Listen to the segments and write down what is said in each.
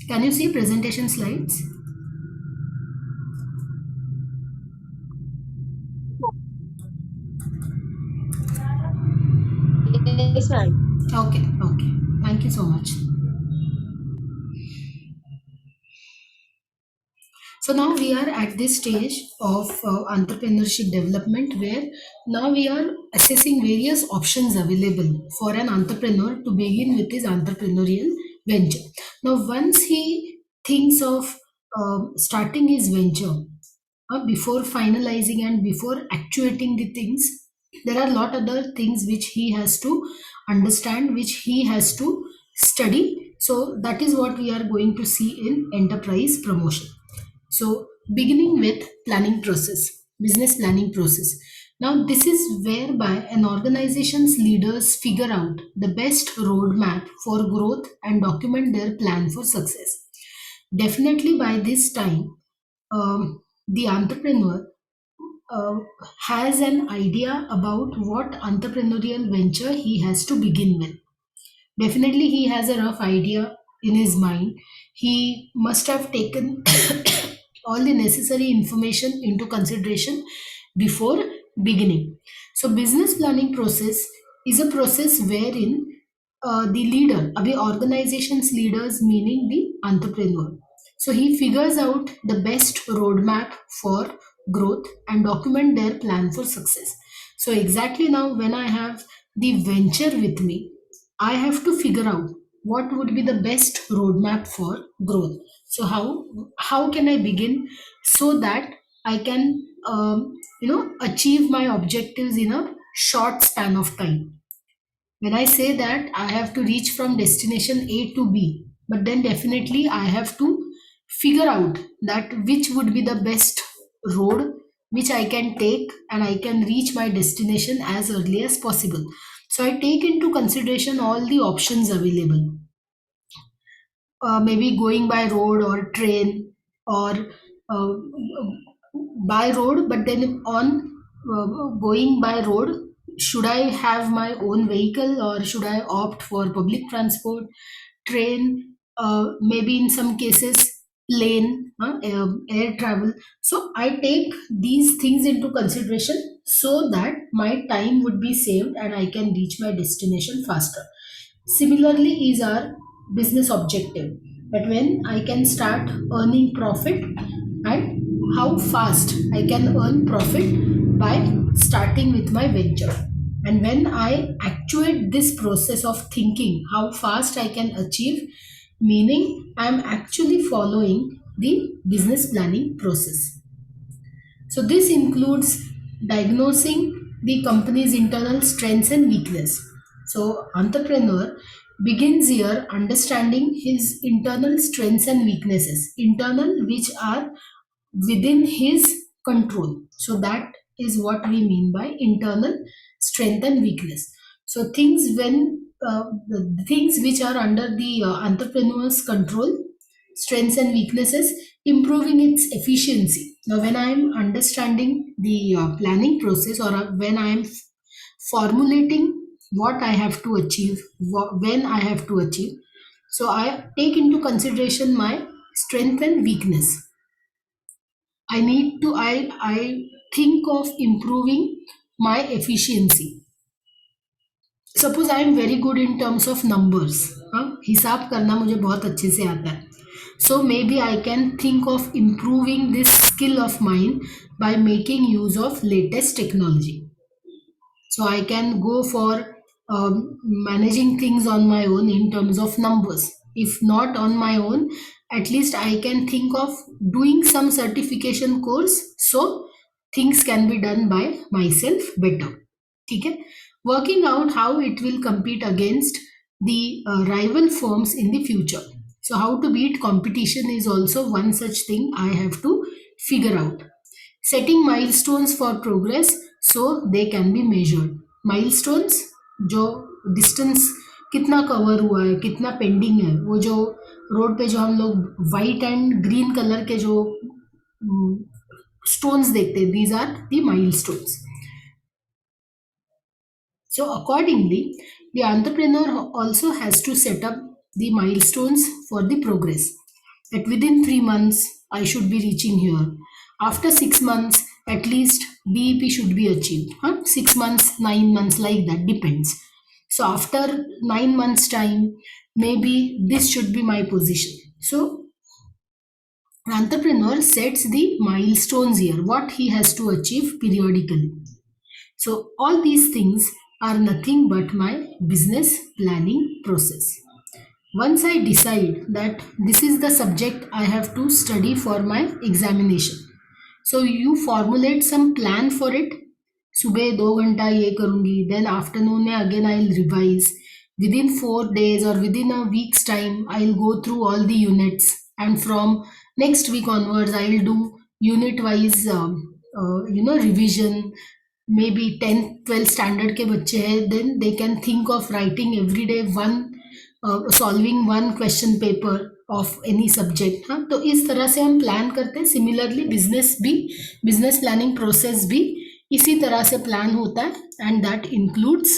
Can you see presentation slides? Yes, ma'am. Okay, okay. Thank you so much. So now we are at this stage of entrepreneurship development where now we are assessing various options available for an entrepreneur to begin with his entrepreneurial venture. Now, once he thinks of starting his venture, before finalizing and before actuating the things, there are a lot other things which he has to understand, which he has to study. So that is what we are going to see in enterprise promotion. So, beginning with planning process, business planning process. Now, this is whereby an organization's leaders figure out the best roadmap for growth and document their plan for success. Definitely, by this time, the entrepreneur uh, has an idea about what entrepreneurial venture he has to begin with. Definitely, he has a rough idea in his mind. He must have taken all the necessary information into consideration before beginning. So, business planning process is a process wherein the leader, abhi organization's leaders, meaning the entrepreneur. So, he figures out the best roadmap for growth and document their plan for success. So, exactly now, when I have the venture with me, I have to figure out what would be the best roadmap for growth. So how can I begin so that I can achieve my objectives in a short span of time. When I say that I have to reach from destination A to B, but then definitely I have to figure out that which would be the best road which I can take and I can reach my destination as early as possible. So I take into consideration all the options available. Maybe going by road or train or uh, by road, but then on going by road, should I have my own vehicle or should I opt for public transport, train, maybe in some cases plane, air travel. So I take these things into consideration so that my time would be saved and I can reach my destination faster. Similarly, is our business objective that when I can start earning profit and how fast I can earn profit by starting with my venture. And when I actuate this process of thinking how fast I can achieve, meaning I am actually following the business planning process. So this includes diagnosing the company's internal strengths and weakness. So entrepreneur begins here understanding his internal strengths and weaknesses, internal which are within his control. So that is what we mean by internal strength and weakness. So things when the things which are under the entrepreneur's control, strengths and weaknesses, improving its efficiency. Now, when I am understanding the planning process or when I am formulating what I have to achieve, when I have to achieve, so I take into consideration my strength and weakness. I think of improving my efficiency. Suppose I am very good in terms of numbers, हाँ हिसाब करना मुझे बहुत अच्छे से आता है. So maybe I can think of improving this skill of mine by making use of latest technology. So I can go for managing things on my own in terms of numbers. If not on my own, at least I can think of doing some certification course so things can be done by myself better. ठीक है? Working out how it will compete against the rival firms in the future. So how to beat competition is also one such thing I have to figure out. Setting milestones for progress so they can be measured. Milestones जो distance कितना cover हुआ है, कितना pending है, वो जो road पे जो हम लोग वाइट एंड ग्रीन कलर के जो स्टोन्स देखते हैं, these are the milestones. So accordingly, the entrepreneur also has to set up the milestones for the progress. At within 3 months I should be reaching here. After 6 months at least BEP should be achieved, 6 months, 9 months, like that, depends. So after 9 months time, maybe this should be my position. So an entrepreneur sets the milestones here, what he has to achieve periodically. So all these things are nothing but my business planning process. Once I decide that this is the subject I have to study for my examination, so you formulate some plan for it. सुबह 2 घंटा ये करूँगी, then afternoon में again I'll revise. Within 4 days or within a week's time, I'll go through all the units, and from next week onwards, I'll do unit wise, revision. Maybe 10th 12th standard के बच्चे हैं, then they can think of writing every day one, solving one question paper of any subject. हाँ, तो इस तरह से हम plan करते हैं. सिमिलरली बिजनेस भी, बिजनेस प्लानिंग प्रोसेस भी इसी तरह से प्लान होता है, and that includes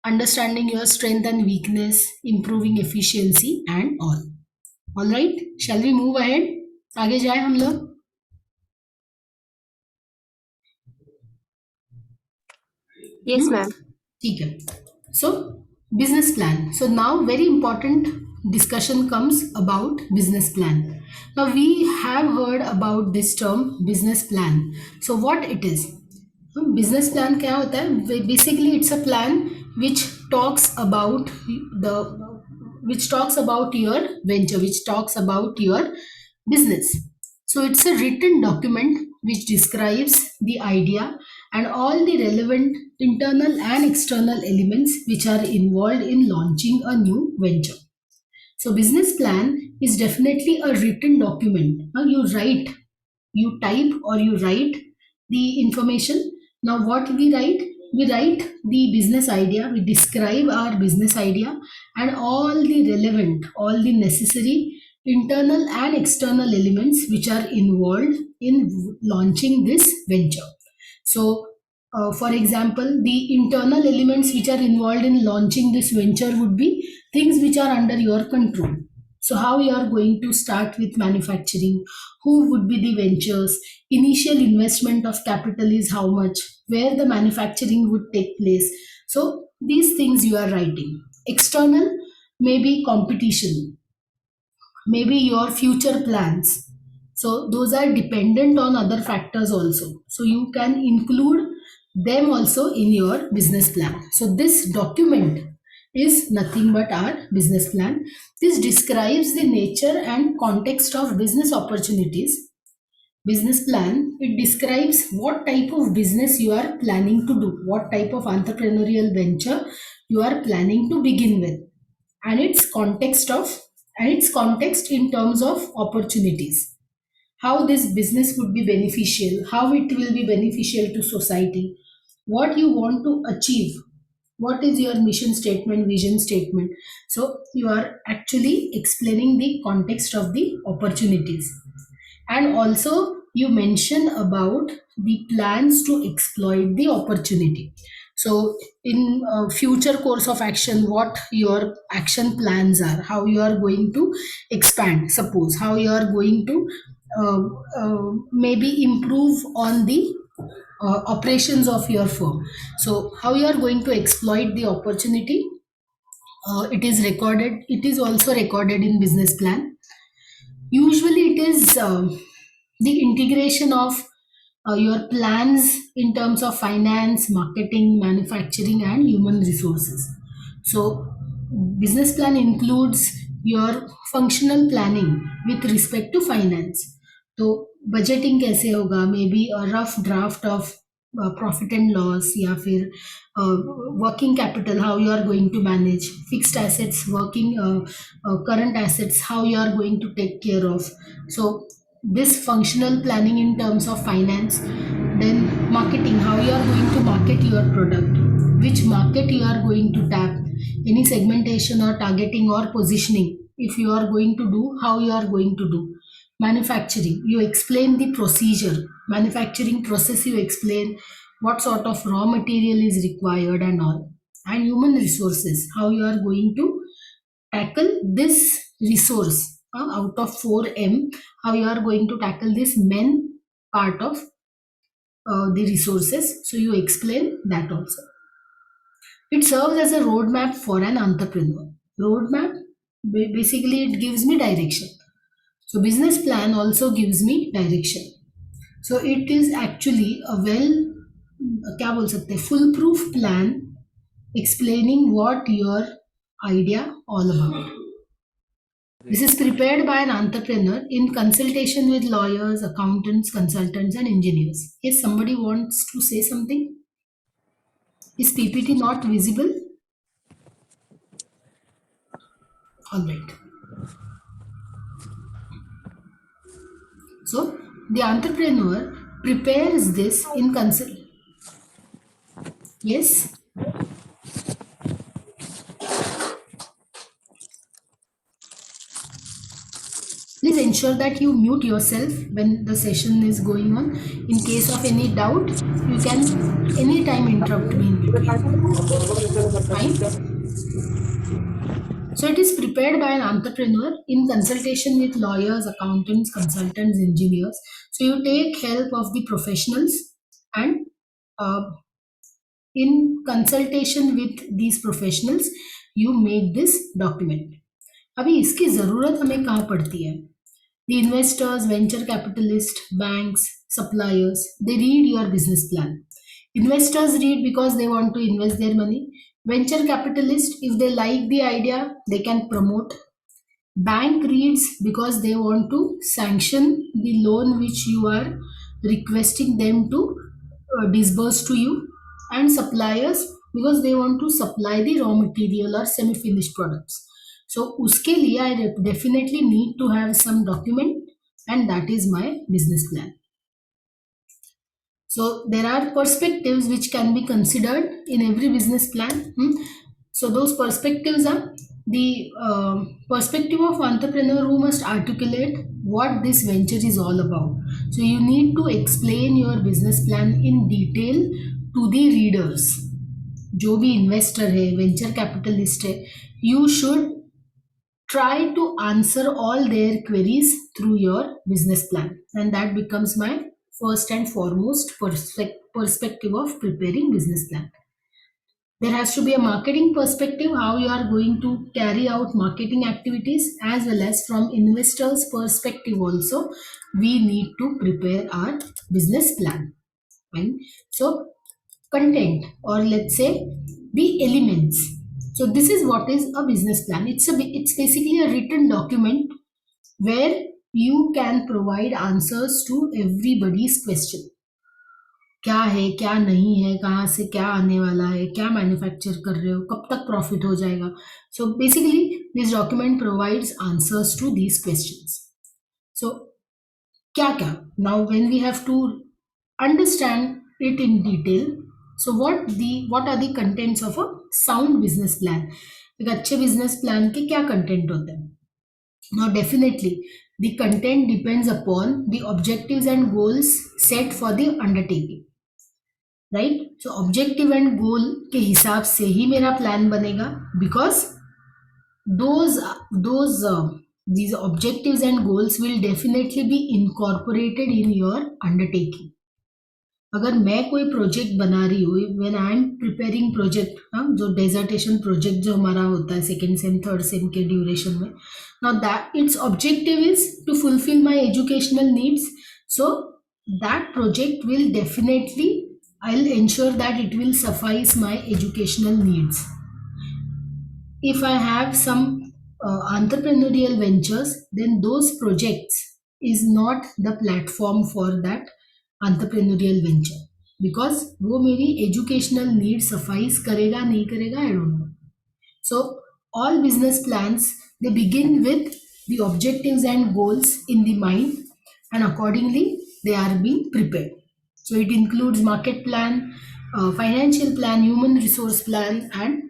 understanding your strength and weakness, improving efficiency and all right. Shall we move ahead, आगे जाए हम लोग. Yes, ma'am. ठीक है. So business plan. So now very important discussion comes about business plan. Now we have heard about this term business plan. So what it is? Business plan क्या होता है? Basically it's a plan which talks about the which talks about your venture, which talks about your business. So it's a written document which describes the idea and all the relevant internal and external elements which are involved in launching a new venture. So business plan is definitely a written document. You write, you type or you write the information. Now what we write? We write the business idea, we describe our business idea and all the relevant, all the necessary internal and external elements which are involved in launching this venture. So for example, the internal elements which are involved in launching this venture would be things which are under your control. So how you are going to start with manufacturing, who would be the ventures, initial investment of capital is how much, where the manufacturing would take place. So these things you are writing. External, maybe competition, maybe your future plans. So those are dependent on other factors also. So you can include them also in your business plan. So this document is nothing but our business plan. This describes the nature and context of business opportunities. Business plan, it describes what type of business you are planning to do, what type of entrepreneurial venture you are planning to begin with, and its context in terms of opportunities, how this business would be beneficial, how it will be beneficial to society, what you want to achieve, what is your mission statement, vision statement. So you are actually explaining the context of the opportunities. And also you mention about the plans to exploit the opportunity. So in future course of action, what your action plans are, how you are going to expand, suppose how you are going to uh, maybe improve on the operations of your firm. So how you are going to exploit the opportunity, it is also recorded in business plan. Usually it is the integration of your plans in terms of finance, marketing, manufacturing and human resources. So business plan includes your functional planning with respect to finance. तो budgeting कैसे होगा, may be a rough draft of profit and loss, या फिर working capital, how you are going to manage fixed assets, working current assets, how you are going to take care of. So this functional planning in terms of finance. Then marketing, how you are going to market your product, which market you are going to tap, any segmentation or targeting or positioning if you are going to do, how you are going to do. Manufacturing, you explain the procedure, manufacturing process, you explain what sort of raw material is required and all. And human resources, how you are going to tackle this resource, out of 4M, how you are going to tackle this men part of the resources. So you explain that also. It serves as a roadmap for an entrepreneur. Roadmap, basically it gives me direction. So business plan also gives me direction. So it is actually a क्या बोल सकते हैं, full proof plan explaining what your idea all about. This is prepared by an entrepreneur in consultation with lawyers, accountants, consultants, and engineers. Yes, somebody wants to say something. Is PPT not visible? All right. So the entrepreneur prepares this in consult. Yes. Please ensure that you mute yourself when the session is going on. In case of any doubt, you can anytime interrupt me in between. Fine. So it is prepared by an entrepreneur in consultation with lawyers, accountants, consultants, engineers. So you take help of the professionals and uh, in consultation with these professionals, you make this document. अभी इसकी ज़रूरत हमें कहाँ पड़ती है? The investors, venture capitalists, banks, suppliers, they read your business plan. Investors read because they want to invest their money. Venture capitalists, if they like the idea, they can promote. Bank reads because they want to sanction the loan which you are requesting them to disburse to you. And suppliers because they want to supply the raw material or semi-finished products. So uske liye I definitely need to have some document, and that is my business plan. So there are perspectives which can be considered in every business plan. So those perspectives are the perspective of entrepreneur who must articulate what this venture is all about. So you need to explain your business plan in detail to the readers. जो भी investor है, venture capitalist है, you should try to answer all their queries through your business plan, and that becomes my first and foremost perspective of preparing business plan. There has to be a marketing perspective, how you are going to carry out marketing activities, as well as from investors perspective also we need to prepare our business plan. Fine. So content, or let's say the elements. So this is what is a business plan. It's basically a written document where you can provide answers to everybody's question. क्या है, क्या नहीं है, कहाँ से क्या आने वाला है, क्या मैन्युफैक्चर कर रहे हो, कब तक प्रॉफिट हो जाएगा. So basically this document provides answers to these questions. So क्या क्या, now when we have to understand it in detail. So what are the contents of a sound business plan. एक अच्छे बिजनेस प्लान के क्या content होते हैं? Now definitely the content depends upon the objectives and goals set for the undertaking. Right. So objective and goal के हिसाब से ही मेरा प्लान बनेगा, because those these objectives and goals will definitely be incorporated in your undertaking. अगर मैं कोई project बना रही हूँ, when I am preparing project, जो डेजर्टेशन प्रोजेक्ट जो हमारा होता है सेकेंड सेम थर्ड सेम के ड्यूरेशन में, now that it's objective is to fulfil my educational needs. So that project will definitely, I'll ensure that it will suffice my educational needs. If I have some entrepreneurial ventures, then those projects is not the platform for that entrepreneurial venture, because वो मेरी educational needs suffice करेगा नहीं करेगा, I don't know. So all business plans, they begin with the objectives and goals in the mind, and accordingly they are being prepared. So it includes market plan, financial plan, human resource plan, and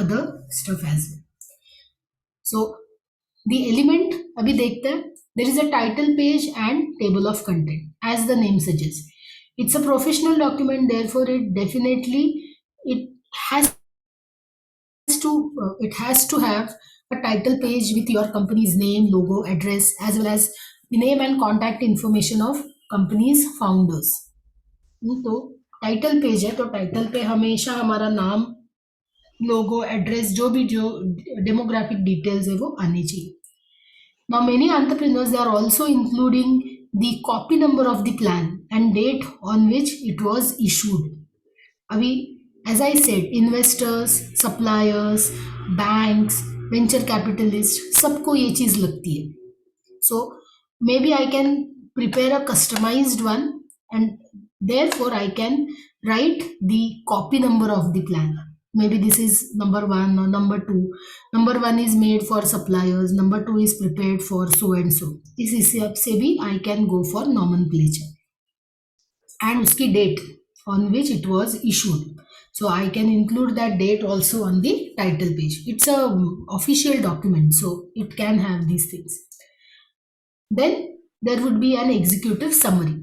other stuff as well. So the element अभी देखते हैं. There is a title page and table of content, as the name suggests. It's a professional document, therefore it definitely it has to have a title page with your company's name, logo, address, as well as the name and contact information of company's founders. तो title page है, तो title पे हमेशा हमारा नाम, लोगो, address, जो demographic details है वो आनी चाहिए. Now, many entrepreneurs, they are also including the copy number of the plan and date on which it was issued. Abhi, as I said, investors, suppliers, banks, venture capitalists, सबको ये चीज लगती है. So maybe I can prepare a customized one, and therefore I can write the copy number of the plan. Maybe this is number one or number two. Number one is made for suppliers, number two is prepared for so and so. इस हिसाब से भी I can go for nomenclature and उसकी date on which it was issued. So I can include that date also on the title page. It's a official document, so it can have these things. Then there would be an executive summary.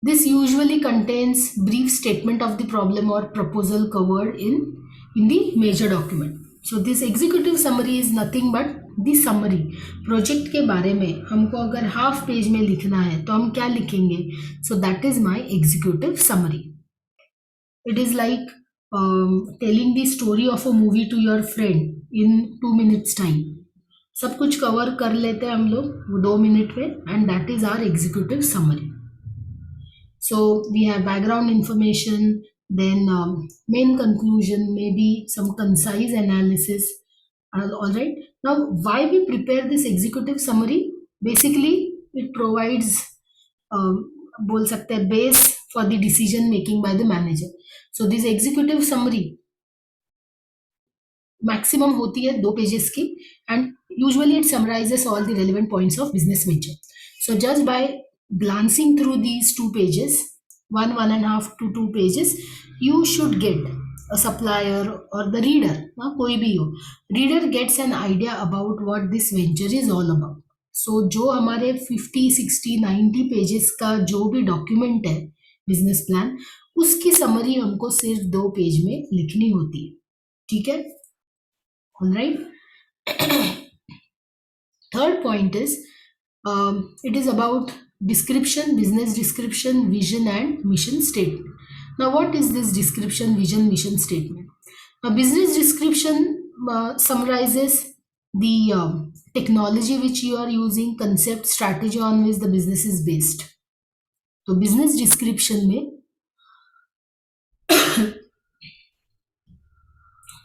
This usually contains brief statement of the problem or proposal covered in the major document. So this executive summary is nothing but the summary. Project के बारे में हमको अगर half page में लिखना है तो हम क्या लिखेंगे? So that is my executive summary. It is like telling the story of a movie to your friend in 2 minutes time. सब कुछ कवर कर लेते हैं हम लोग 2 मिनट में, and that is our executive summary. So we have background information, then main conclusion, maybe some concise analysis. All right. Now, why we prepare this executive summary? Basically, it provides बोल सकते हैं base for the decision making by the manager. So this executive summary maximum होती है 2 pages की, and usually it summarizes all the relevant points of business venture. So just by glancing through these 2 pages, one and a half to 2 pages, you should get a supplier or the reader, कोई भी हो, reader gets an idea about what this venture is all about. So जो हमारे 50, 60, 90 pages का जो भी document है business plan, उसकी समरी हमको सिर्फ 2 पेज में लिखनी होती है. ठीक है. All right. Third point is it is about description, business description, vision and mission statement. Now, what is this description, vision, mission statement? A business description summarizes the technology which you are using, concept, strategy on which the business is based. So business description में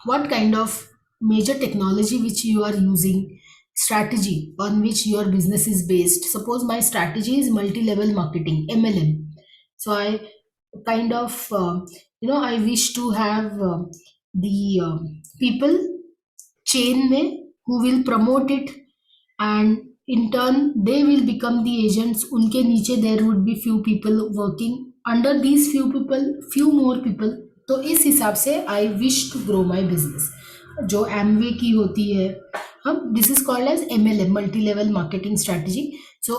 what kind of major technology which you are using, strategy on which your business is based. Suppose my strategy is multi-level marketing, MLM. So I kind of I wish to have the people chain में who will promote it, and in turn they will become the agents. उनके नीचे there would be few people working under these few people, few more people. तो इस हिसाब से I wish to grow my business. जो Amway की होती है, हम this is called as MLM, multi level marketing strategy. So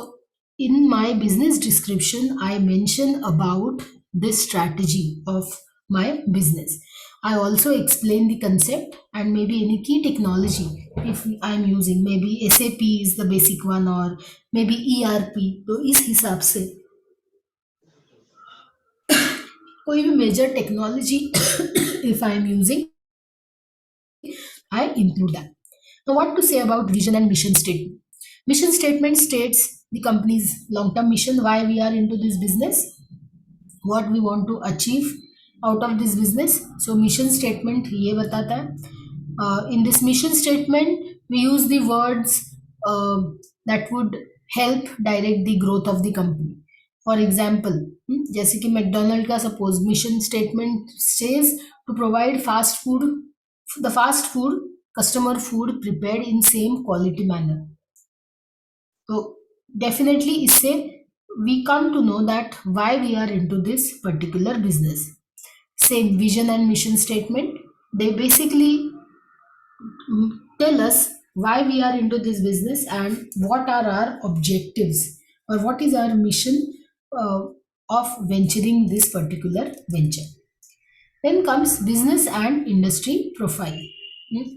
in my business description, I mention about this strategy of my business. I also explain the concept and maybe any key technology if I'm using. Maybe SAP is the basic one, or maybe ERP. तो इस हिसाब से कोई भी major technology if I am using, I include that. Now, what to say about vision and mission statement? Mission statement states the company's long-term mission, why we are into this business, what we want to achieve out of this business. So mission statement ये बताता है. In this mission statement, we use the words that would help direct the growth of the company. For example, जैसे कि McDonald का suppose mission statement says to provide the fast food customer food prepared in same quality manner. So definitely इससे we come to know that why we are into this particular business. Same vision and mission statement, they basically tell us why we are into this business and what are our objectives, or what is our mission of venturing this particular venture. Then comes business and industry profile.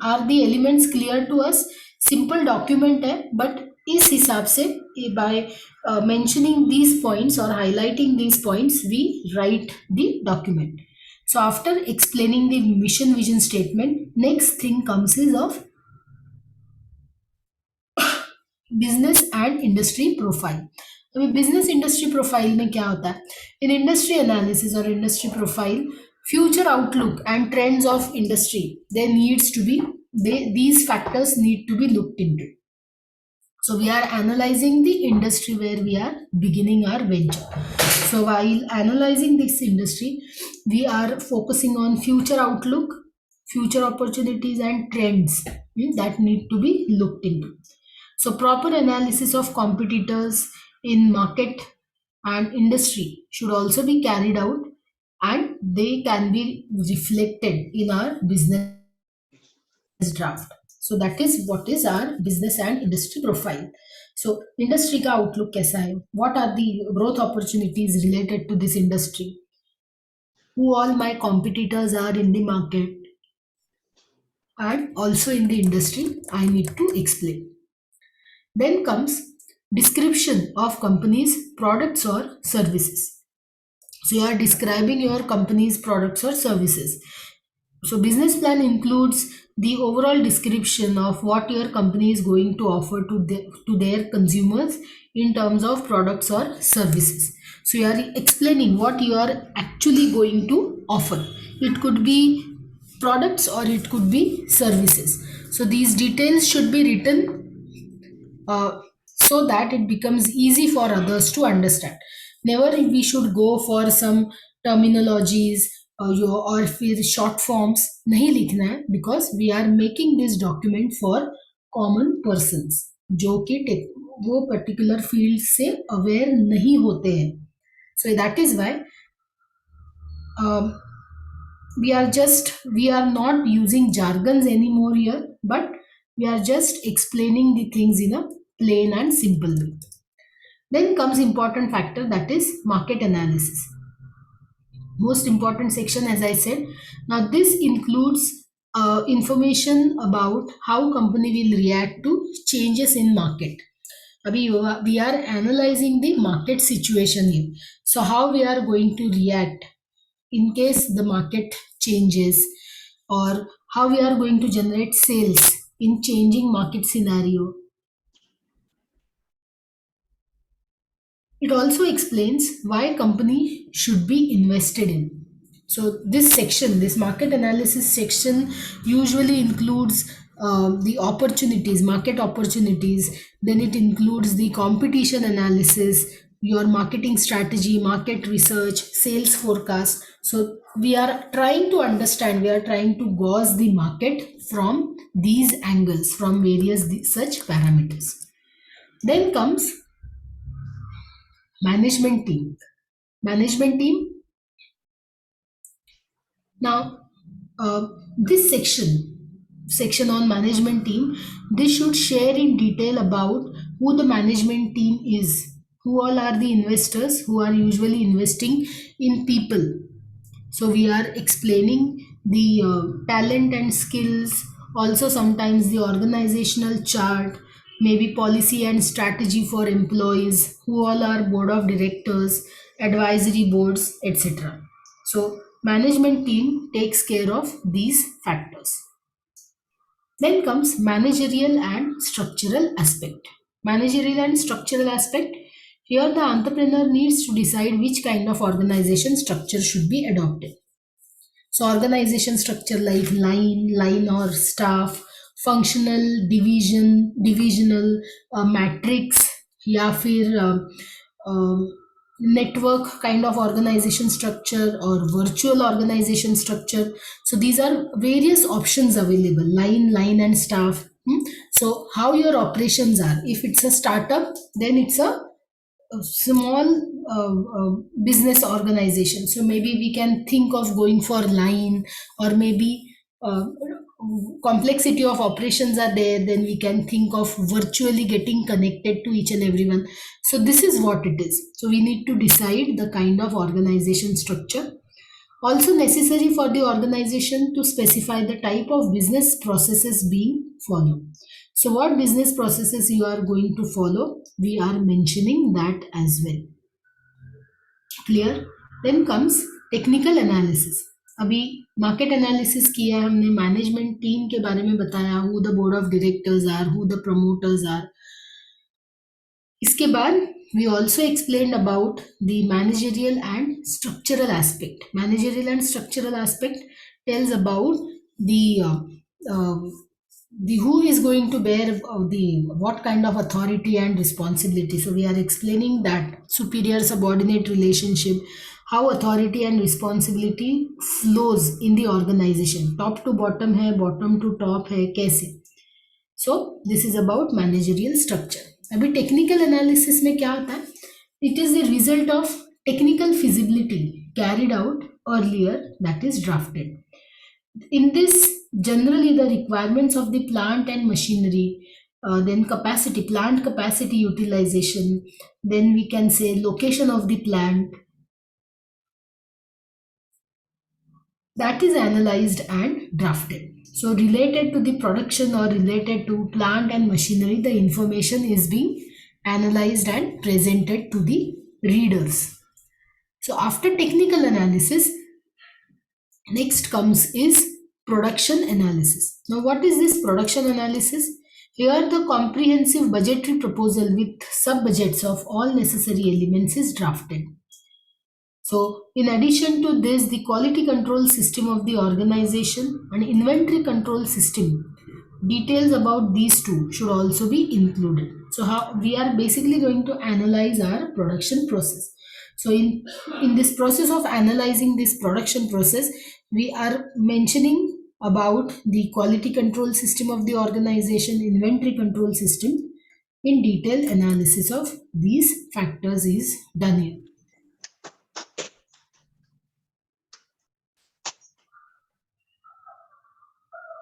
Are the elements clear to us? Simple document है, but इस हिसाब से bye mentioning these points or highlighting these points we write the document. So after explaining the mission vision statement, next thing comes is of business and industry profile. अभी business industry profile में क्या होता है? In industry analysis और industry profile, future outlook and trends of industry, they needs to be, these factors need to be looked into. So we are analyzing the industry where we are beginning our venture. So while analyzing this industry, we are focusing on future outlook, future opportunities and trends that need to be looked into. So proper analysis of competitors in market and industry should also be carried out, and they can be reflected in our business draft. So that is what is our business and industry profile. So industry का outlook कैसा है? What are the growth opportunities related to this industry? Who all my competitors are in the market and also in the industry, I need to explain. Then comes description of company's products or services. So you are describing your company's products or services. So business plan includes the overall description of what your company is going to offer to their consumers in terms of products or services. So you are explaining what you are actually going to offer. It could be products or it could be services. So these details should be written so that it becomes easy for others to understand. Never we should go for some terminologies or फिर short forms नहीं लिखना है, because we are making this document for common persons जो कि वो particular field से aware नहीं होते हैं. So that is why um, we are not using jargons anymore here, but we are just explaining the things in a plain and simple way. Then comes important factor, that is market analysis. Most important section, as I said. Now this includes information about how company will react to changes in market. Abhi we are analyzing the market situation here. So how we are going to react in case the market changes, or how we are going to generate sales in changing market scenario. It also explains why company should be invested in. So this section, this market analysis section, usually includes the opportunities, market opportunities. Then it includes the competition analysis, your marketing strategy, market research, sales forecast. So we are trying to understand, we are trying to gauge the market from these angles, from various such parameters. Then comes management team. Management team. Now, this section on management team, this should share in detail about who the management team is, who all are the investors who are usually investing in people. So we are explaining the talent and skills, also sometimes the organizational chart, maybe policy and strategy for employees, who all are board of directors, advisory boards, etc. So management team takes care of these factors. Then comes managerial and structural aspect. Managerial and structural aspect. Here the entrepreneur needs to decide which kind of organization structure should be adopted. So organization structure like line or staff, functional, divisional, matrix, या फिर network kind of organization structure or virtual organization structure. So these are various options available, line and staff. So how your operations are. If it's a startup, then it's a small business organization. So maybe we can think of going for line, or maybe complexity of operations are there, then we can think of virtually getting connected to each and everyone. So this is what it is. So we need to decide the kind of organization structure. Also necessary for the organization to specify the type of business processes being followed. So what business processes you are going to follow, we are mentioning that as well. Clear. Then comes technical analysis. अभी market analysis किया है हमने, management team के बारे में बताया, who the board of directors are, who the promoters are. इसके बाद we also explained about the managerial and structural aspect. Managerial and structural aspect tells about the uh, the who is going to bear the what kind of authority and responsibility. So we are explaining that superior subordinate relationship, how authority and responsibility flows in the organization, top to bottom है, bottom to top है, कैसे. So this is about managerial structure. अभी technical analysis में क्या होता है, it is the result of technical feasibility carried out earlier, that is drafted. In this, generally the requirements of the plant and machinery, then capacity, plant capacity utilization, then we can say location of the plant, that is analyzed and drafted. So related to the production or related to plant and machinery, the information is being analyzed and presented to the readers. So after technical analysis, next comes is production analysis. Now what is this production analysis? Here the comprehensive budgetary proposal with sub-budgets of all necessary elements is drafted. So in addition to this, the quality control system of the organization and inventory control system, details about these two should also be included. So how we are basically going to analyze our production process. So in this process of analyzing this production process, we are mentioning about the quality control system of the organization, inventory control system. In detail analysis of these factors is done here.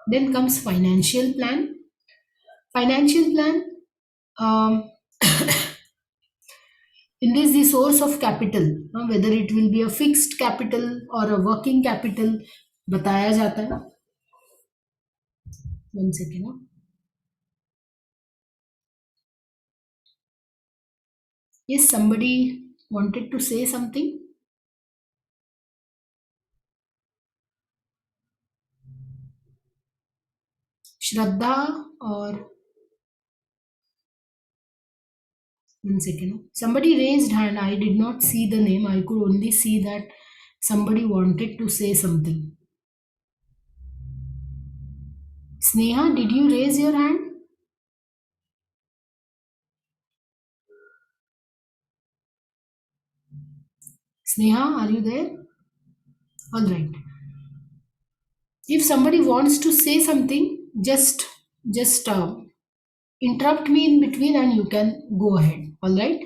Then comes financial plan. Financial plan, um, in this the source of capital, whether it will be a fixed capital or a working capital, बताया जाता है. One second. Yes, somebody wanted to say something. Shraddha or one second. Somebody raised hand. I did not see the name. I could only see that somebody wanted to say something. Sneha, did you raise your hand? Sneha, are you there? All right. If somebody wants to say something, just interrupt me in between and you can go ahead. All right.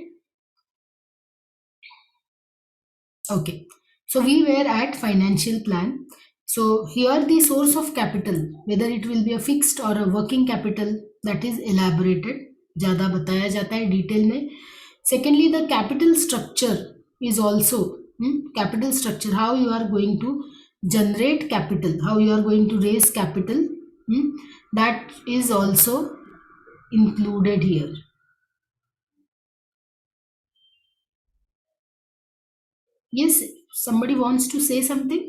Okay. So we were at financial plan. So here the source of capital, whether it will be a fixed or a working capital, that is elaborated. ज़्यादा बताया जाता है detail में. Secondly, the capital structure is also capital structure. How you are going to generate capital, how you are going to raise capital, that is also included here. Yes, somebody wants to say something.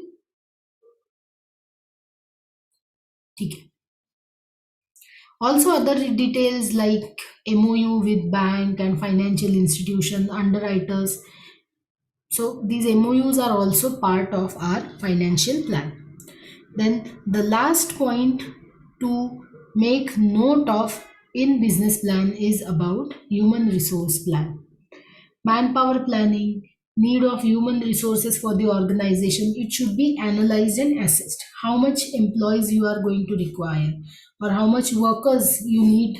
ठीक है. Also other details like MOU with bank and financial institution, underwriters. So these MOUs are also part of our financial plan. Then the last point to make note of in business plan is about human resource plan. Manpower planning, need of human resources for the organization, it should be analyzed and assessed. How much employees you are going to require or how much workers you need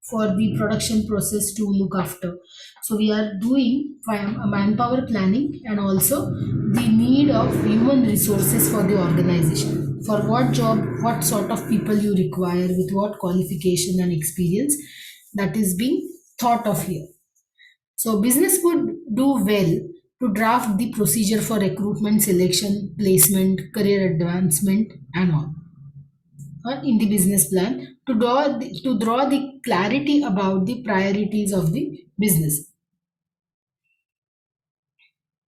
for the production process to look after. So we are doing manpower planning and also the need of human resources for the organization. For what job, what sort of people you require, with what qualification and experience, that is being thought of here. So business could do well to draft the procedure for recruitment, selection, placement, career advancement, and all in the business plan to draw the clarity about the priorities of the business.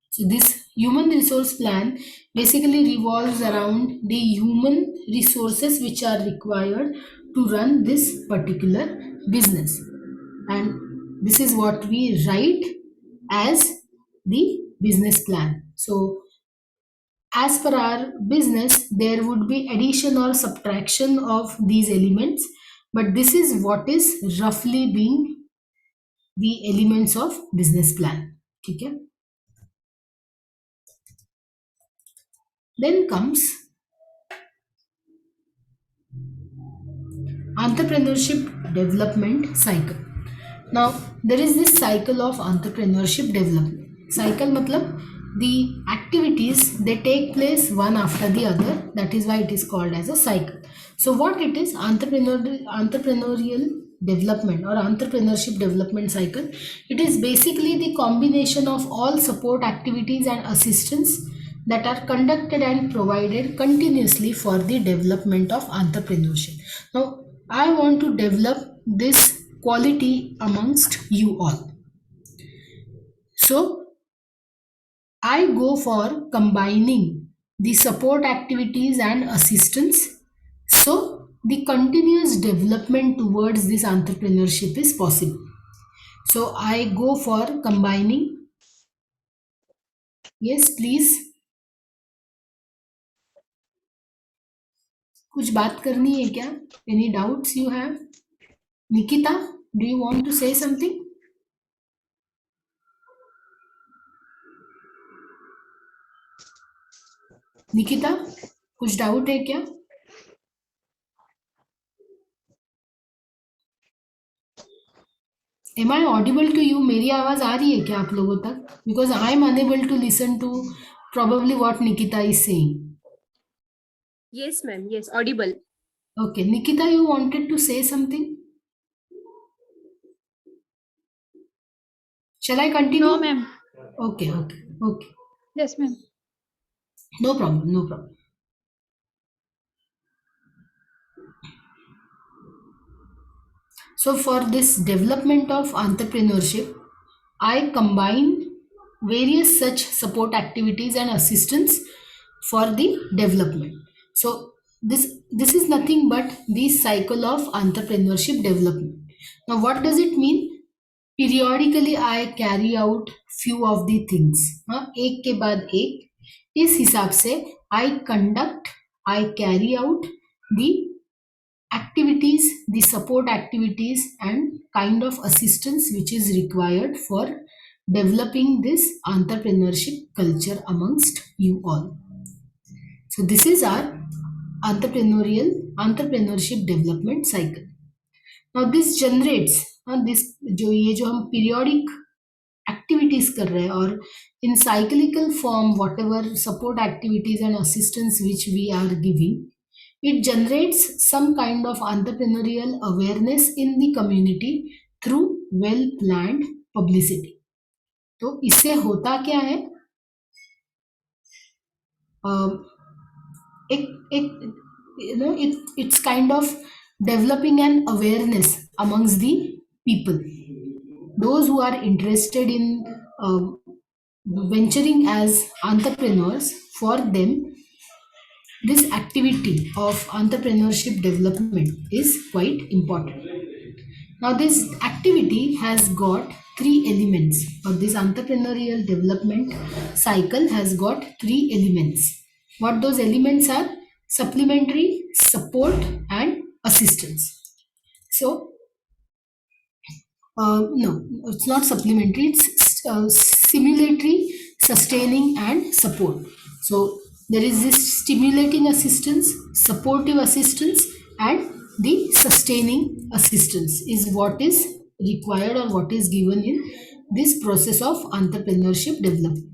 So this human resource plan basically revolves around the human resources which are required to run this particular business. And this is what we write as the business plan. So as per our business, there would be addition or subtraction of these elements, but this is what is roughly being the elements of business plan. Okay. Then comes entrepreneurship development cycle. Now there is this cycle of entrepreneurship development cycle matlab the activities they take place one after the other, that is why it is called as a cycle. So what it is, entrepreneurial development or entrepreneurship development cycle, it is basically the combination of all support activities and assistance that are conducted and provided continuously for the development of entrepreneurship. Now I want to develop this quality amongst you all. So I go for combining the support activities and assistance. So the continuous development towards this entrepreneurship is possible. So I go for combining. Yes, please. कुछ बात करनी है क्या? Any doubts you have? Nikita, do you want to say something? Nikita, कुछ doubt है क्या? Am I audible to you? मेरी आवाज आ रही है क्या आप लोगों तक? Because I am unable to listen to probably what Nikita is saying. Yes, ma'am. Yes, audible. Okay, Nikita, you wanted to say something? Shall I continue? No, ma'am. Okay. Yes, ma'am. No problem. So for this development of entrepreneurship, I combine various such support activities and assistance for the development. So this is nothing but the cycle of entrepreneurship development. Now what does it mean? Periodically I carry out few of the things. एक के बाद एक इस हिसाब से I conduct, I carry out the activities, the support activities and kind of assistance which is required for developing this entrepreneurship culture amongst you all. So this is our entrepreneurship development cycle. Now this generates this जो हम periodic activities कर रहे हैं और in cyclical form whatever support activities and assistance which we are giving, it generates some kind of entrepreneurial awareness in the community through well planned publicity. तो इससे होता क्या है, it's kind of developing an awareness amongst the people, those who are interested in venturing as entrepreneurs. For them this activity of entrepreneurship development is quite important. Now this activity has got three elements, or this entrepreneurial development cycle has got three elements. What those elements are? Supplementary, support and assistance. So no, it's not supplementary, it's stimulatory, sustaining and support. So there is this stimulating assistance, supportive assistance and the sustaining assistance is what is required or what is given in this process of entrepreneurship development.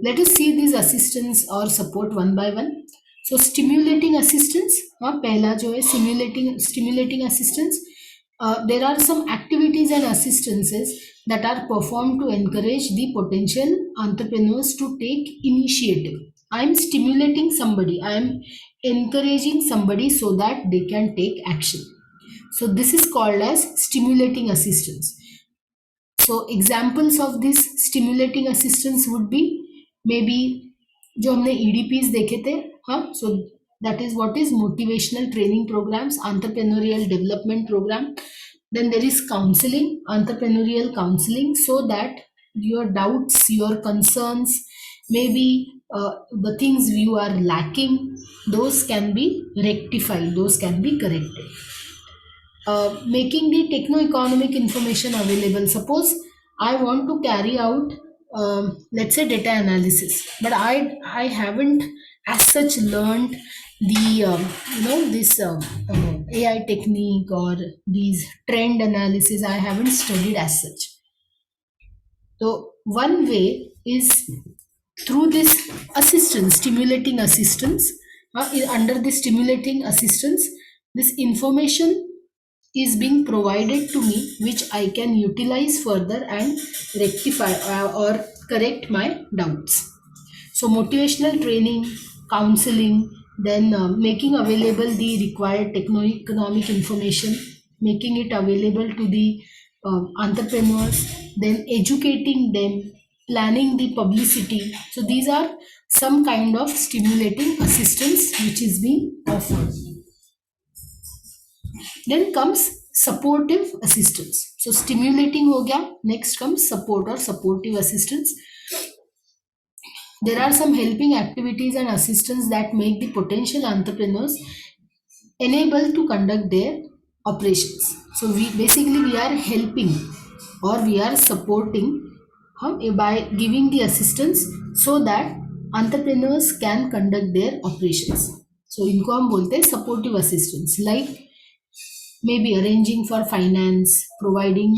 Let us see these assistance or support one by one. So stimulating assistance, पहला जो है stimulating assistance, there are some activities and assistances that are performed to encourage the potential entrepreneurs to take initiative. I am stimulating somebody, I am encouraging somebody so that they can take action. So this is called as stimulating assistance. So examples of this stimulating assistance would be maybe जो हमने EDPs देखे थे, हाँ, so that is what is motivational training programs, entrepreneurial development program. Then there is counseling, entrepreneurial counseling, so that your doubts, your concerns, maybe the things you are lacking, those can be rectified, those can be corrected. Making the techno-economic information available. Suppose I want to carry out, let's say, data analysis, but I haven't as such learned the this AI technique or these trend analysis. I haven't studied as such. So one way is through this assistance, stimulating assistance. Under the stimulating assistance, this information is being provided to me, which I can utilize further and rectify or correct my doubts. So motivational training, counseling, then making available the required techno-economic information, making it available to the entrepreneurs, then educating them, planning the publicity. So these are some kind of stimulating assistance which is being offered. Then comes supportive assistance. So stimulating हो गया, next comes support or supportive assistance. There are some helping activities and assistance that make the potential entrepreneurs enable to conduct their operations. So we are helping or we are supporting by giving the assistance so that entrepreneurs can conduct their operations. So इनको हम बोलते हैं supportive assistance, like maybe arranging for finance, providing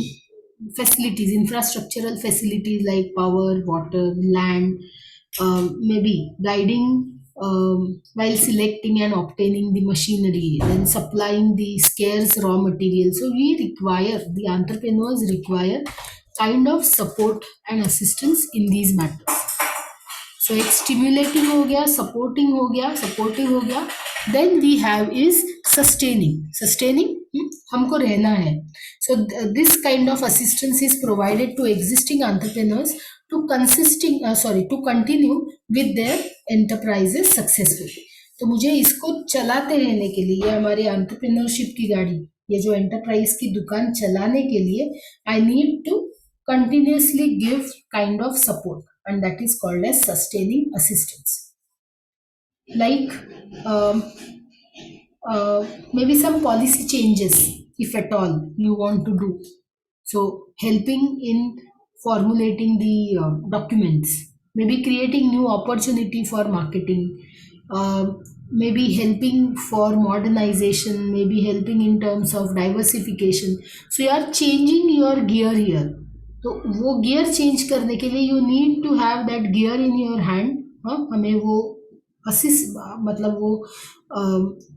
facilities, infrastructural facilities like power, water, land, maybe guiding while selecting and obtaining the machinery, then supplying the scarce raw materials. So the entrepreneurs require kind of support and assistance in these matters. So एक stimulating हो गया, supporting हो गया, supportive हो गया. Then we have is sustaining. हमको रहना है. So this kind of assistance is provided to existing entrepreneurs to continue with their enterprises successfully. तो मुझे इसको चलाते रहने के लिए, ये हमारी entrepreneurship की गाड़ी, ये जो enterprise की दुकान चलाने के लिए, I need to continuously give kind of support, and that is called as sustaining assistance. Like maybe some policy changes, if at all you want to do. So helping in formulating the documents, maybe creating new opportunity for marketing, maybe helping for modernization, maybe helping in terms of diversification. So you are changing your gear here. तो वो gear change करने के लिए you need to have that gear in your hand. हमें वो assist मतलब वो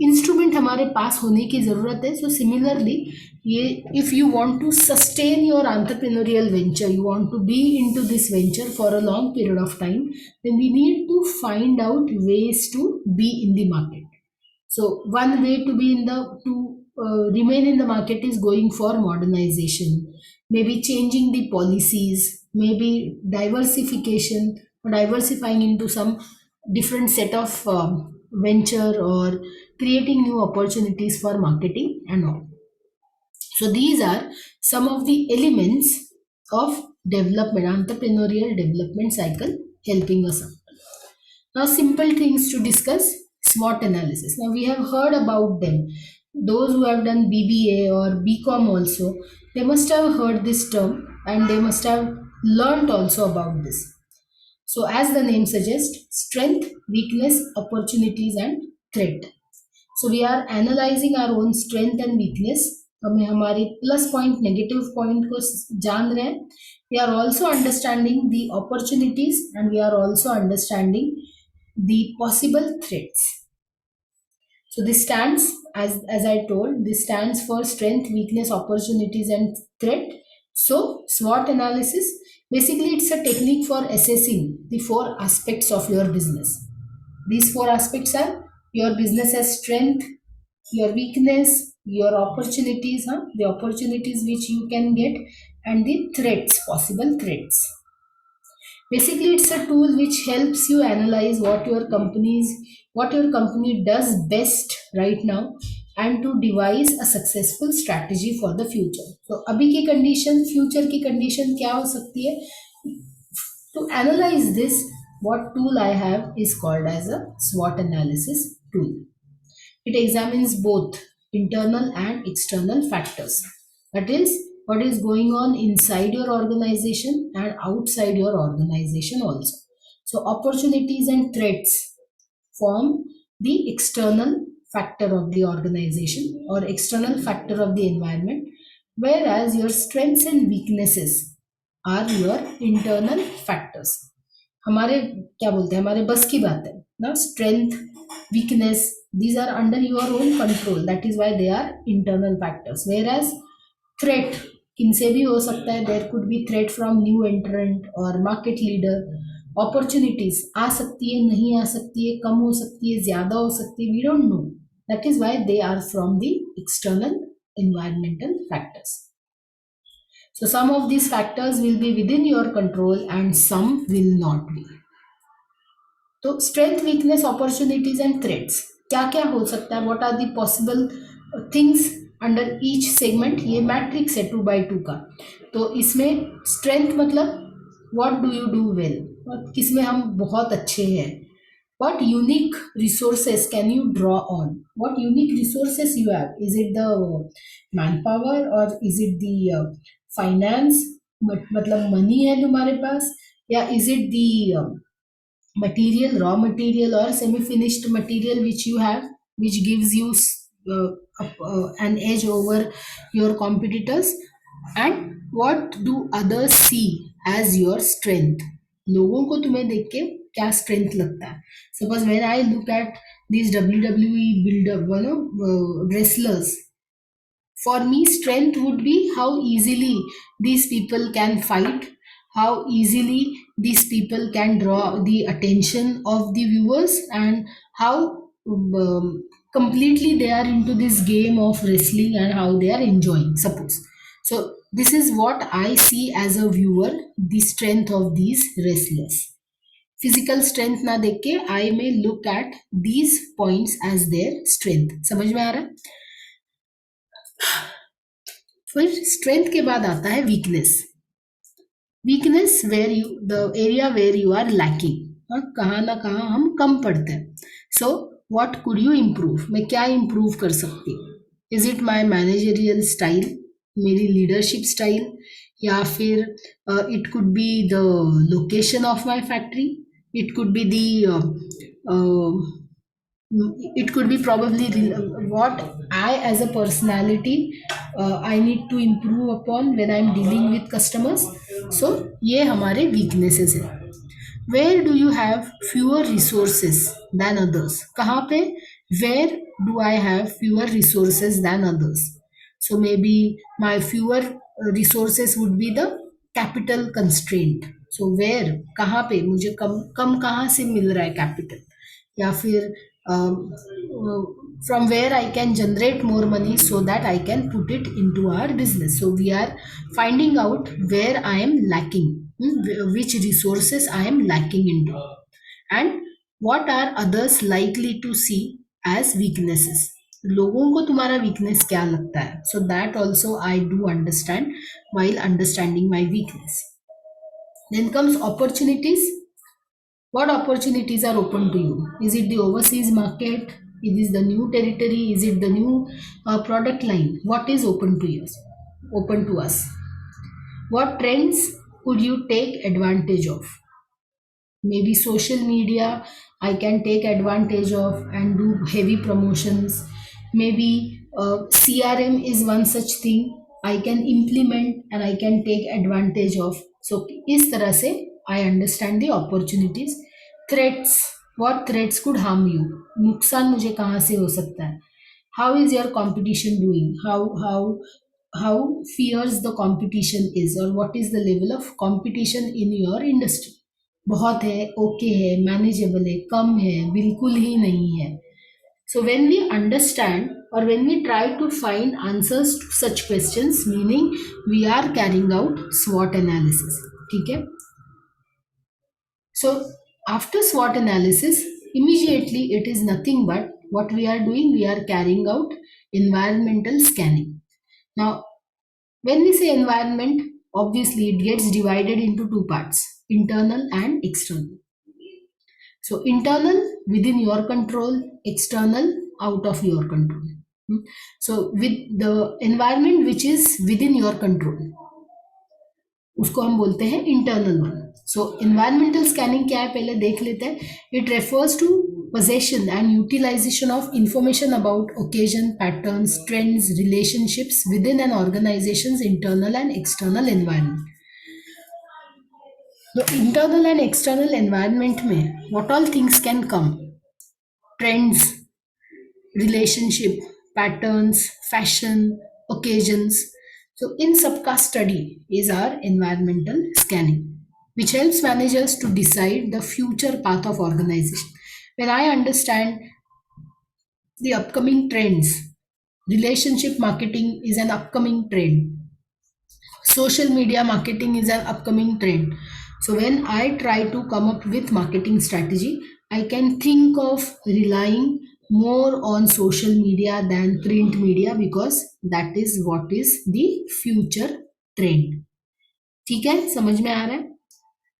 instrument हमारे पास होने की ज़रूरत है. सो सिमिलरली ये if you want to sustain your entrepreneurial venture, you want to be into this venture for a long period of time, then we need to find out ways to be in the market. So one way to be remain in the market is going for modernization, maybe changing the policies, maybe diversifying into some different set of venture, or creating new opportunities for marketing and all. So these are some of the elements of entrepreneurial development cycle helping us out. Now, simple things to discuss: SWOT analysis. Now, we have heard about them. Those who have done BBA or BCom also, they must have heard this term and they must have learned also about this. So, as the name suggests, strength, weakness, opportunities, and threat. So, we are analyzing our own strength and weakness. हमें हमारे plus point, negative point को जान रहे हैं. We are also understanding the opportunities and we are also understanding the possible threats. So this stands, as I told, this stands for strength, weakness, opportunities, and threat. So SWOT analysis, basically it's a technique for assessing the four aspects of your business. These four aspects are your business as strength, your weakness, your opportunities, the opportunities which you can get, and the threats, possible threats. Basically, it's a tool which helps you analyze what your company does best right now, and to devise a successful strategy for the future. So अभी की condition, future की condition क्या हो सकती है? To analyze this, what tool I have is called as a SWOT analysis tool. It examines both internal and external factors. That is, what is going on inside your organization and outside your organization also. So, opportunities and threats form the external factor of the organization or external factor of the environment, whereas your strengths and weaknesses are your internal factors. हमारे क्या बोलते हैं, हमारे बस की बात है ना. Strength, weakness, these are under your own control, that is why they are internal factors. Whereas threat किनसे भी हो सकता है, there could be threat from new entrant or market leader. Opportunities आ सकती है, नहीं आ सकती है, कम हो सकती है, ज्यादा हो सकती है, we don't know. That is why they are from the external environmental factors. So some of these factors will be within your control and some will not be. तो strength, weakness, opportunities and threats क्या क्या हो सकता है, what are the possible things under each segment. ये matrix है 2x2 का. तो इसमें स्ट्रेंथ मतलब what do you do well, किसमें हम बहुत अच्छे हैं. What unique resources can you draw on? What unique resources you have? Is it the manpower or is it the finance? मतलब money है तुम्हारे पास, या is it the material, raw material or semi-finished material which you have, which gives you an edge over your competitors? And what do others see as your strength? लोगों को तुम्हें देख के क्या स्ट्रेंथ लगता है. Suppose when I look at these WWE builder wrestlers, for me strength would be how easily these people can fight, how easily these people can draw the attention of the viewers, and how completely they are into this game of wrestling and how they are enjoying, suppose. So this is what I see as a viewer, the strength of these wrestlers. Physical strength ना देख के I may look at these points as their strength. समझ में आ रहा है. फिर strength के बाद आता है weakness. Weakness where you, the area where you are lacking, कहाँ ना कहाँ हम कम पढ़ते हैं. So what could you improve, मैं क्या इम्प्रूव कर सकती हूँ. Is it my managerial style, मेरी लीडरशिप स्टाइल, या फिर it could be the location of my factory, it could be it could be probably what I as a personality I need to improve upon when I'm dealing with customers. So ये हमारे weaknesses हैं. Where do you have fewer resources than others? कहाँ पे, where do I have fewer resources than others? So maybe my fewer resources would be the capital constraint. So where, कहाँ पे मुझे कम कम कहाँ से मिल रहा है कैपिटल, या फिर from where I can generate more money so that I can put it into our business. So we are finding out where I am lacking, which resources I am lacking into, and what are others likely to see as weaknesses. लोगों को तुम्हारा weakness क्या लगता है. So that also I do understand while understanding my weakness. Then comes opportunities. What opportunities are open to you? Is it the overseas market? Is it the new territory? Is it the new product line? What is open to you? Open to us. What trends could you take advantage of? Maybe social media I can take advantage of and do heavy promotions. Maybe CRM is one such thing I can implement and I can take advantage of. So इस तरह से I understand the opportunities. Threats, what threats could harm you, नुकसान मुझे कहाँ से हो सकता है, how is your competition doing, how fierce the competition is, or what is the level of competition in your industry. बहुत है, ओके है, मैनेजेबल है, कम है, बिल्कुल ही नहीं है. So when we understand or when we try to find answers to such questions, meaning we are carrying out SWOT analysis. ठीक है. So after SWOT analysis, immediately it is nothing but what we are doing, we are carrying out environmental scanning. Now, when we say environment, obviously it gets divided into two parts, internal and external. So internal within your control, external out of your control. So with the environment which is within your control, उसको हम बोलते हैं internal one. So environmental scanning क्या है पहले देख लेते हैं. It refers to possession and utilization of information about occasion, patterns, trends, relationships within an organization's internal and external environment. The internal and external environment में what all things can come? Trends, relationship, patterns, fashion, occasions. So in सबका study is our environmental scanning, which helps managers to decide the future path of organization. When I understand the upcoming trends, relationship marketing is an upcoming trend. Social media marketing is an upcoming trend. So when I try to come up with marketing strategy, I can think of relying more on social media than print media because that is what is the future trend. ठीक है, समझ में आ रहा है?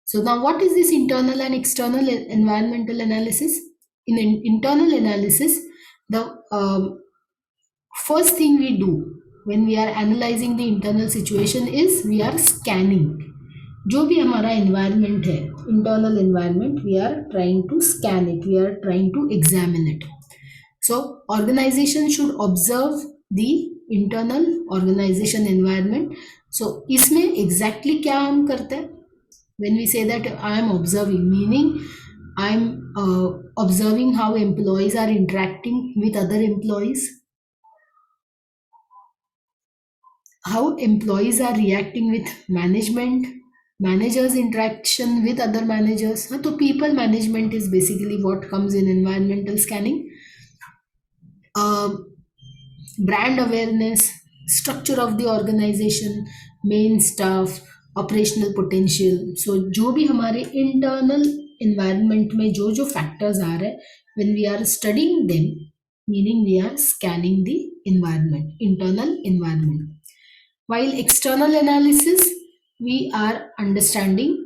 So now what is this internal and external environmental analysis? In an internal analysis, the first thing we do when we are analyzing the internal situation is we are scanning. जो भी हमारा environment है, internal environment, we are trying to scan it, we are trying to examine it. So organization should observe the internal organization environment. So इसमें exactly क्या हम करते हैं? When we say that I am observing, meaning I am observing how employees are interacting with other employees, how employees are reacting with management, managers interaction with other managers. So people management is basically what comes in environmental scanning. Brand awareness, structure of the organization, main staff, operational potential. So जो भी हमारे internal environment में जो जो factors आ रहे हैं, when we are studying them, meaning we are scanning the environment, internal environment. While external analysis, we are understanding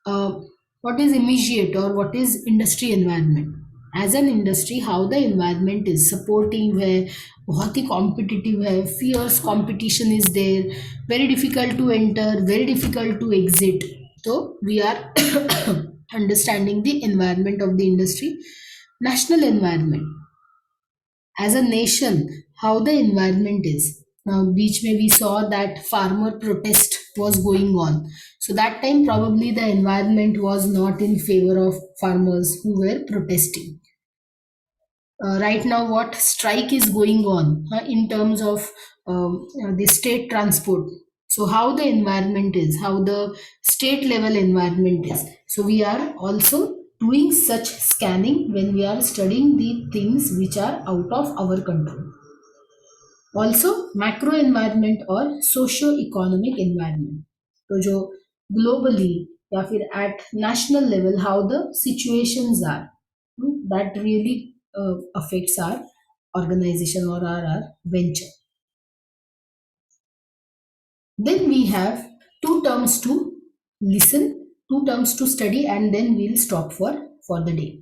what is immediate or what is industry environment. As an industry, how the environment is supportive है, बहुत ही competitive है, fierce competition is there, very difficult to enter, very difficult to exit. So we are understanding the environment of the industry. National environment. As a nation, how the environment is. Now, beach में we saw that farmer protest was going on. So that time probably the environment was not in favor of farmers who were protesting. Right now, what strike is going on in terms of the state transport. So how the environment is, how the state level environment is. So we are also doing such scanning when we are studying the things which are out of our control. Also macro environment और socio-economic environment. तो जो globally या फिर at national level how the situations are, that really affects our organization or our venture. Then we have two terms to listen, two terms to study, and then we'll stop for the day.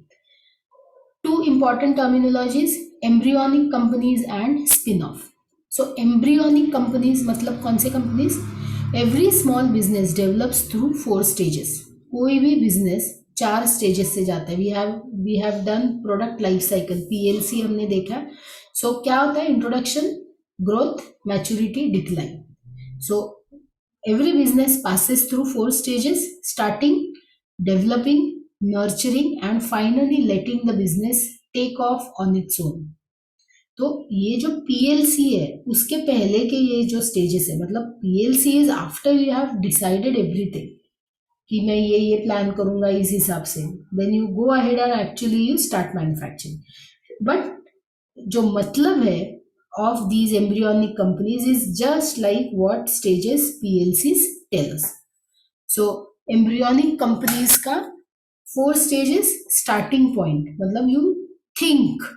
Two important terminologies, embryonic companies and spin-off. So embryonic companies मतलब कौन से companies? Every small business develops through 4 stages. कोई भी business 4 stages से जाता है. We have done product life cycle, PLC हमने देखा. So क्या होता है? Introduction, growth, maturity, decline. So every business passes through 4 stages: starting, developing, nurturing and finally letting the business take off on its own. तो ये जो PLC है उसके पहले के ये जो स्टेजेस है, मतलब PLC is after you have decided everything कि मैं ये प्लान करूंगा इस हिसाब से, then you go ahead and actually you start manufacturing. But जो मतलब है of these embryonic companies is just like what stages PLCs tell us. So embryonic companies का 4 stages. Starting point मतलब you think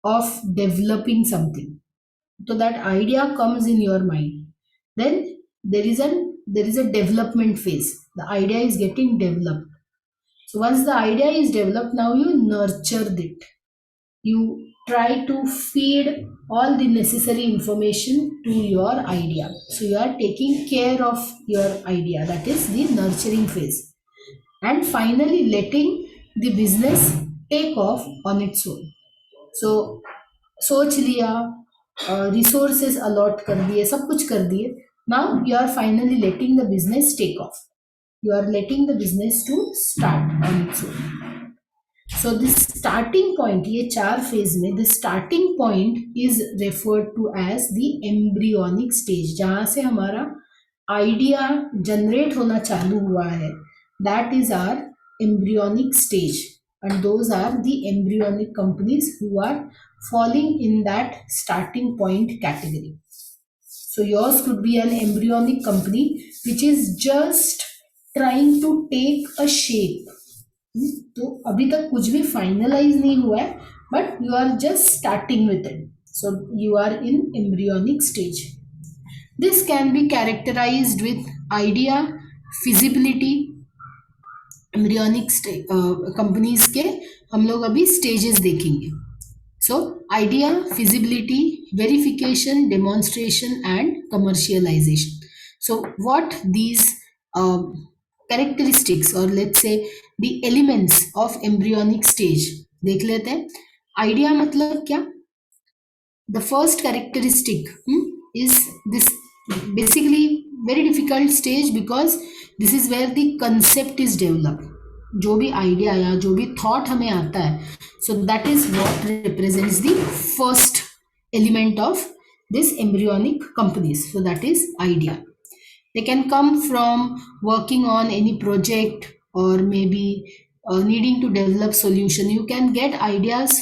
of developing something, so that idea comes in your mind. Then there is a development phase. The idea is getting developed. So once the idea is developed, now you nurture it. You try to feed all the necessary information to your idea. So you are taking care of your idea. That is the nurturing phase. And finally letting the business take off on its own. So सोच लिया, resources allot कर दिए, सब कुछ कर दिए. Now you are finally letting the business take off. You are letting the business to start on its own. So this starting point, ये 4 phase में the starting point is referred to as the embryonic stage. जहाँ से हमारा idea generate होना चालू हुआ है, that is our embryonic stage, and those are the embryonic companies who are falling in that starting point category. So yours could be an embryonic company which is just trying to take a shape. तो अभी तक कुछ भी finalise नहीं हुआ है, but you are just starting with it. So you are in embryonic stage. This can be characterised with idea, feasibility. Embryonic companies के हम लोग अभी स्टेजेस देखेंगे. So idea, feasibility, verification, demonstration and commercialisation. So what these characteristics, or let's say the elements of embryonic stage देख लेते हैं. Idea मतलब क्या? The first characteristic is this basically very difficult stage because this is where the concept is developed. जो भी idea या जो भी थॉट हमें आता है, so that is what represents the first element of this embryonic companies. So that is idea. They can come from working on any project or maybe needing to develop solution. You can get ideas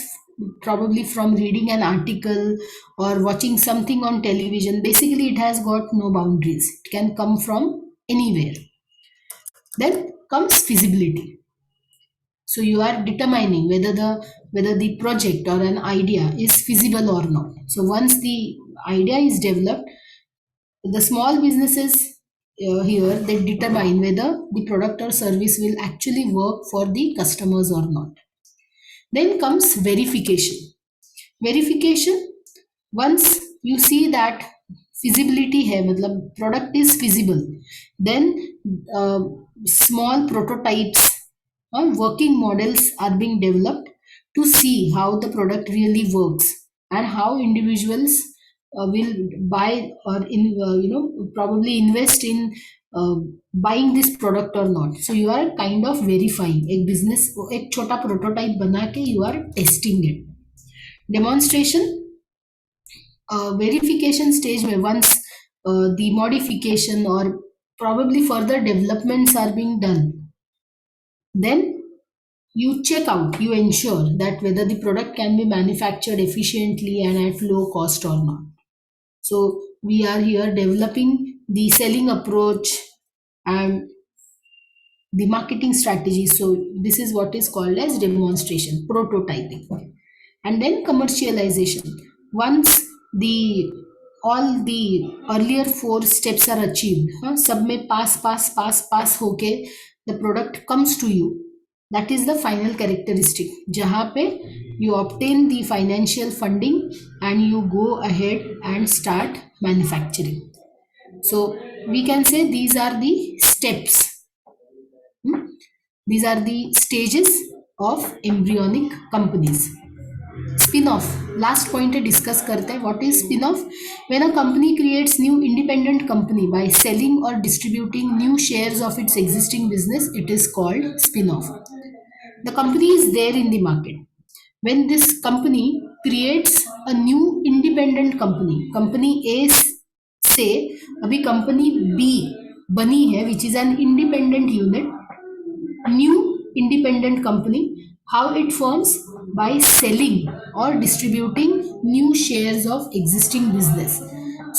probably from reading an article or watching something on television. Basically, it has got no boundaries. It can come from anywhere. Then comes feasibility. So you are determining whether the project or an idea is feasible or not. So once the idea is developed, the small businesses here they determine whether the product or service will actually work for the customers or not. Then comes verification. Verification, once you see that feasibility है, मतलब product is feasible, then small prototypes or working models are being developed to see how the product really works and how individuals will buy or probably invest in buying this product or not. So you are kind of verifying. एक business एक छोटा prototype बना के you are testing it. Demonstration, verification stage में once the modification or probably further developments are being done, then you check out, you ensure that whether the product can be manufactured efficiently and at low cost or not. So we are here developing the selling approach and the marketing strategy. So this is what is called as demonstration, prototyping. And then commercialization. Once all the earlier 4 steps are achieved, सब में pass होके the product comes to you. That is the final characteristic, जहाँ पे you obtain the financial funding and you go ahead and start manufacturing. So we can say these are the steps. These are the stages of embryonic companies. Spin-off, last point discuss करते हैं. What is spin-off? When a company creates new independent company by selling or distributing new shares of its existing business, it is called spin-off. The company is there in the market. When this company creates a new independent company, company A से अभी company B बनी है, which is an independent unit, new independent company, how it forms? By selling or distributing new shares of existing business.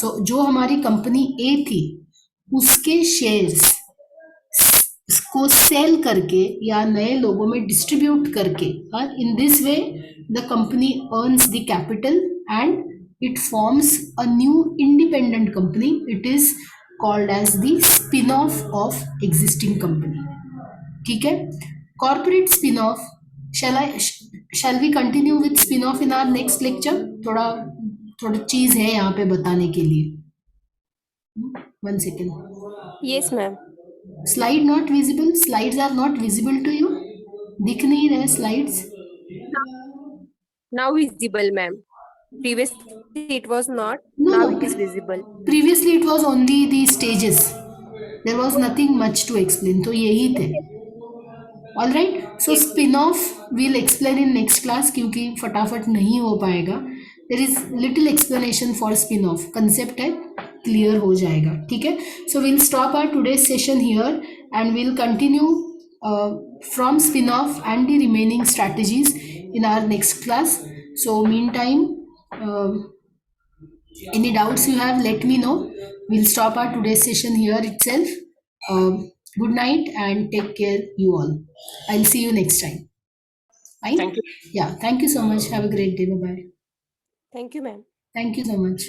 So जो हमारी company ए थी उसके shares को cell करके या नए लोगों में डिस्ट्रीब्यूट करके, in this way the company earns the capital and it forms a new independent company. It is called as the spin off existing company. ठीक है. Corporate spin off, shall we continue with spin off in our next lecture. थोड़ा थोड़ा चीज है यहाँ पे बताने के लिए. 1 second. Yes, ma'am. Slide not visible. Slides are not visible to you. दिख नहीं रहे slides. Now visible, ma'am. Previously it was not. No, Now no. it is visible. Previously it was only the stages. There was nothing much to explain. तो यही थे. All right. So Yes. spin off we'll explain in next class क्योंकि फटाफट नहीं हो पाएगा. There is little explanation for spin off. Concept है, clear हो जाएगा. ठीक है. So we'll stop our today's session here and we'll continue from spin off and the remaining strategies in our next class. So meantime, any doubts you have, let me know. We'll stop our today's session here itself. Good night and take care, you all. I'll see you next time. Fine? Thank you. Yeah, thank you so much. Have a great day. Bye bye. Thank you, ma'am. Thank you so much.